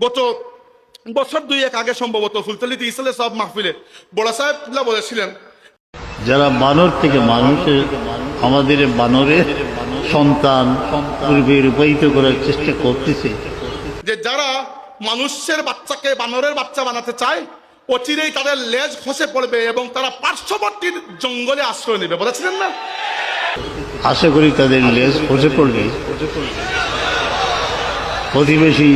গত বছর 2-1 আগে সম্ভবত ফুলতলিতে ইসলে সব মাহফিলে বড় সাহেবরা বলেছিলেন, যারা বানর থেকে মানুষের আমাদের বানরের সন্তান পূর্বে রূপায়িত করার চেষ্টা করতেছে, যে যারা মানুষের বাচ্চাকে বানরের বাচ্চা বানাতে চায় অচিরেই তাদের লেজ খসে পড়বে এবং তারা পার্শ্ববর্তী জঙ্গলে আশ্রয় নেবে, বলেছিলেন না? আশা করি তাদের লেজ খসে পড়বে, প্রতিবেশী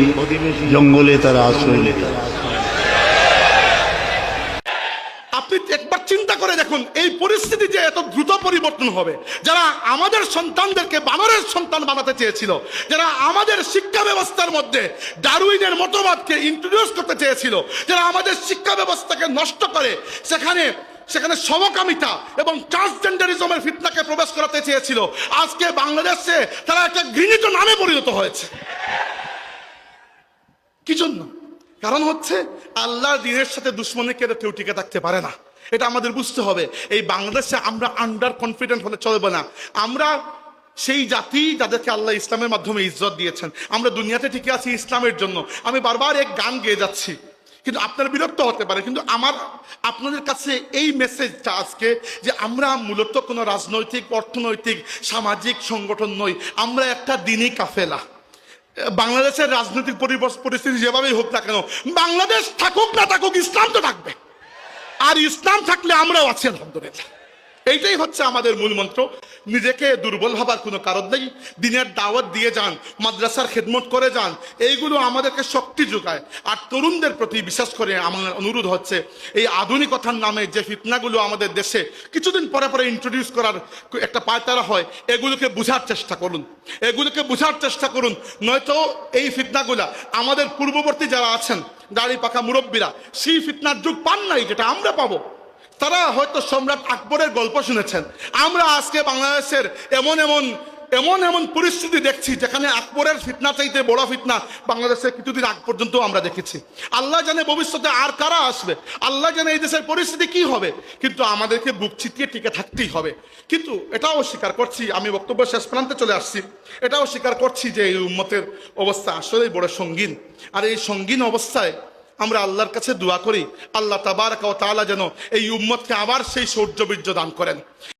জঙ্গলে তারা আশ্রয় নেবে। আপনি একবার চিন্তা করে দেখুন, এই পরিস্থিতি যে এত দ্রুত পরিবর্তন হবে। যারা আমাদের সন্তানদেরকে বানরের সন্তান বানাতে চেয়েছিল, যারা আমাদের শিক্ষা ব্যবস্থার মধ্যে ডারউইনের মতবাদকে ইন্ট্রোডিউস করতে চেয়েছিল, যারা আমাদের শিক্ষা ব্যবস্থাকে নষ্ট করে সেখানে সমকামিতা এবং ট্রান্সজেন্ডারিজমের ফিতনাকে প্রবেশ করাতে চেয়েছিল, আজকে বাংলাদেশে তারা একটা ঘৃণিত নামে পরিণত হয়েছে। কি জন্য? কারণ হচ্ছে আল্লাহর দ্বীনের সাথে দুশ্মনী কেউ টিকে থাকতে পারে না। এটা আমাদের বুঝতে হবে। এই বাংলাদেশে আমরা আন্ডার কনফিডেন্ট হলে চলবে না। আমরা সেই জাতি যাদেরকে আল্লাহ ইসলামের মাধ্যমে ইজ্জত দিয়েছেন। আমরা দুনিয়াতে টিকে আছি ইসলামের জন্য। আমি বারবার এক গান গেয়ে যাচ্ছি, কিন্তু আপনার বিরক্ত হতে পারে, কিন্তু আমার আপনাদের কাছে এই মেসেজটা আজকে, যে আমরা মূলত কোনো রাজনৈতিক, অর্থনৈতিক, সামাজিক সংগঠন নই। আমরা একটা দ্বীনী কাফেলা। বাংলাদেশের রাজনৈতিক পরিস্থিতি যেভাবেই হোক না কেন, বাংলাদেশ থাকুক না থাকুক, ইসলাম তো থাকবে। আর ইসলাম থাকলে আমরাও আছি, আলহামদুলিল্লাহ। এইটাই হচ্ছে আমাদের মূল মন্ত্র। নিজেকে দুর্বল ভাবার কোনো কারণ নেই। দিনের দাওয়াত দিয়ে যান, মাদ্রাসার খেদমত করে যান, এইগুলো আমাদেরকে শক্তি যোগায়। আর তরুণদের প্রতি বিশেষ করে আমার অনুরোধ হচ্ছে, এই আধুনিকতার নামে যে ফিতনাগুলো আমাদের দেশে কিছুদিন পরে পরে ইন্ট্রোডিউস করার একটা পায়তারা হয়, এগুলোকে বোঝার চেষ্টা করুন, এগুলোকে বোঝার চেষ্টা করুন। নয়তো এই ফিতনাগুলা আমাদের পূর্ববর্তী যারা আছেন, দাড়ি পাকা মুরব্বীরা, সেই ফিতনার যুগ পান নাই যেটা আমরা পাবো। তারা হয়তো সম্রাট আকবরের গল্প শুনেছেন। আমরা আজকে বাংলাদেশের এমন এমন পরিস্থিতি দেখছি, যেখানে আকবরের ফিতনা চাইতে বড় ফিতনা বাংলাদেশে কিছুদিন আগ পর্যন্ত আমরা দেখেছি। আল্লাহ জানে ভবিষ্যতে আর কারা আসবে, আল্লাহ জানে এই দেশের পরিস্থিতি কি হবে, কিন্তু আমাদেরকে বুক চিতিয়ে টিকে থাকতেই হবে। কিন্তু এটাও স্বীকার করছি, আমি বক্তব্য শেষ প্রান্তে চলে আসছি, এটাও স্বীকার করছি যে এই উম্মতের অবস্থা আসলেই বড় সঙ্গীন। আর এই সঙ্গীন অবস্থায় আমরা আল্লাহর কাছে দোয়া করি, আল্লাহ তাবারক ওয়া তাআলা যেন এই উম্মতকে আবার সেই শৌর্য বীর্য দান করেন।